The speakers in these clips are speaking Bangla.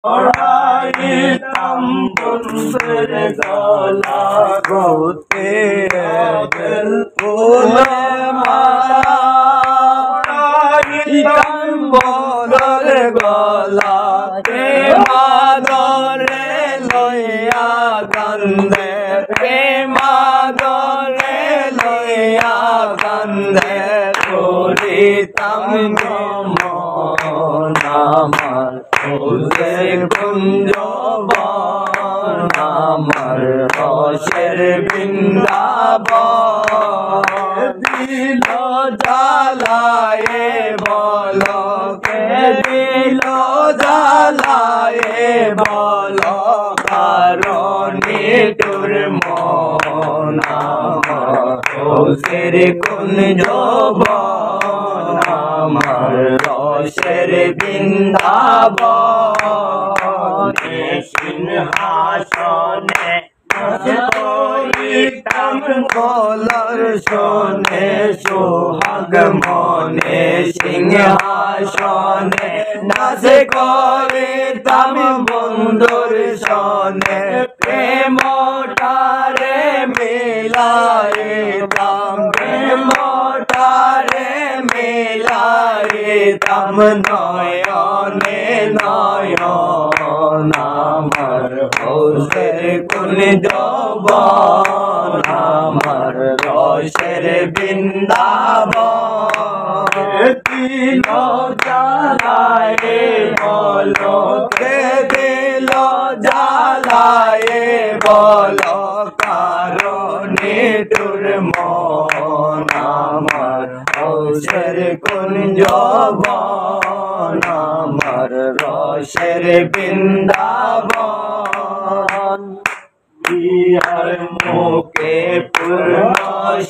ওড়াইতাম বন্ধুর গলা গৌতে ফুলে মালা ওড়াইতাম বন্ধুর গলা কে মাদরে লইয়া কান্দে প্রেমাদরে লইয়া কান্দে করিতাম নমন আমার ফুলের কুঞ্জ বন আমার রসের বৃন্দাবন দিল জ্বালায়ে বলো কে দিল জ্বালায়ে বলো কারণে তোর মন আমার রসের কুঞ্জ বন আমার রসের বৃন্দাবন সিংহাসনে করিতাম কলর শোনে সোহাগ মনে সিংহাসনে নাচে করিতাম বন্ধুর শোনে প্রেমটারে মিলাইতাম প্রেমটারে মিলাইতাম নয়নে নয়ন আমার রসের কুঞ্জ বন আমার রসের বৃন্দাবন দিল জ্বালায়ে বলো কে দিল জ্বালায়ে বলো কারণে তোর মন আমার রসের কুঞ্জ বন আমার রসের বৃন্দাবন আর মুখে পূর্ণ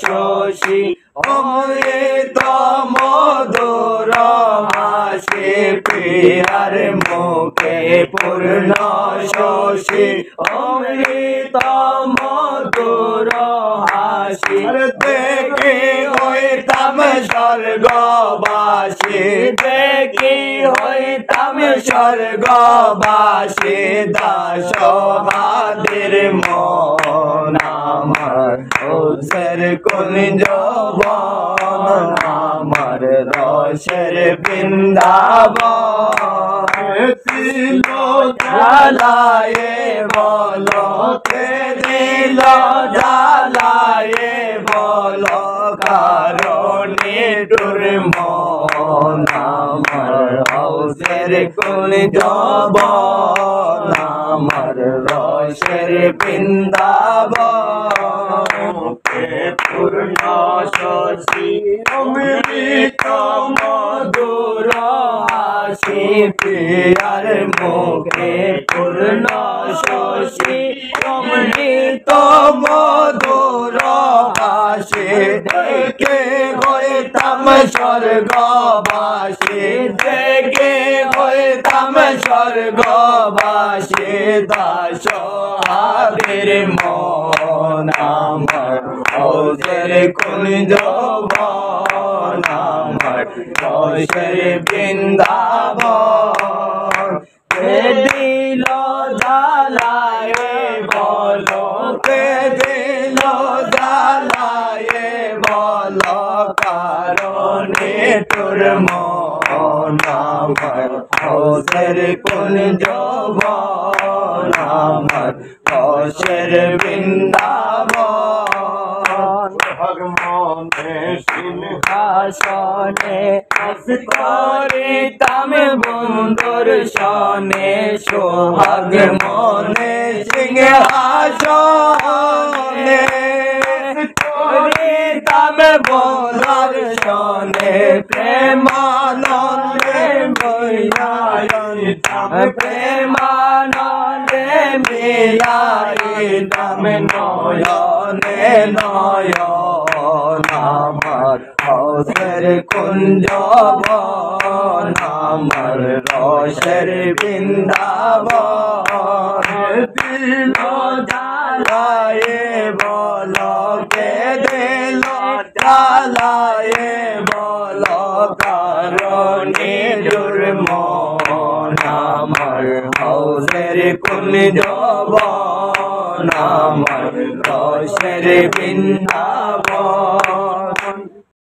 শশী অমৃত মধুর হাসি প্রিয়ার মুখে পূর্ণ শশী অমৃত মধুর হাসি দেখে হইতাম স্বর্গবাসী দেখি হইতাম স্বর্গবাসী দাসবাদের মন আমার রসের কুঞ্জ বন আমার রসের বৃন্দাবন দিল জ্বালায়ে বলো কে দিল জ্বালায়ে বলো কারণে তোর মন আমার রসের কুঞ্জ বন আমার রসের বৃন্দাবন পূর্ণ শশী অমৃত মধুর হাসি প্রিয়ার মুখে পূর্ণ শশী অমৃত মধুর হাসি দেখে হইতাম স্বর্গবাসী দেখে হইতাম স্বর্গবাসী দাসহাদের মন আমার রসের কুঞ্জ বন আমার রসের বৃন্দাবন দিল জ্বালায়ে বলো কে দিল জ্বালায়ে বলো কারণে তোর মন আমার রসের কুঞ্জ বন আমার রসের বৃন্দাবন ভগবানে সিংহাসনে করিতাম বন্ধুর শনে সোহাগ মনে সিংহাসনে করিতাম বন্ধুর শনে প্রেমানন্দে মিলাইতাম প্রেমানন্দে মিলাইতাম নয়নে নয়ন আমার রসের কুঞ্জ বন আমার রসের বৃন্দাবন দিল জ্বালায়ে বলো কে দিল জ্বালায়ে বলো কারণে তোর মন আমার রোজের কুঞ্জ বন আমার রসের বৃন্দাবন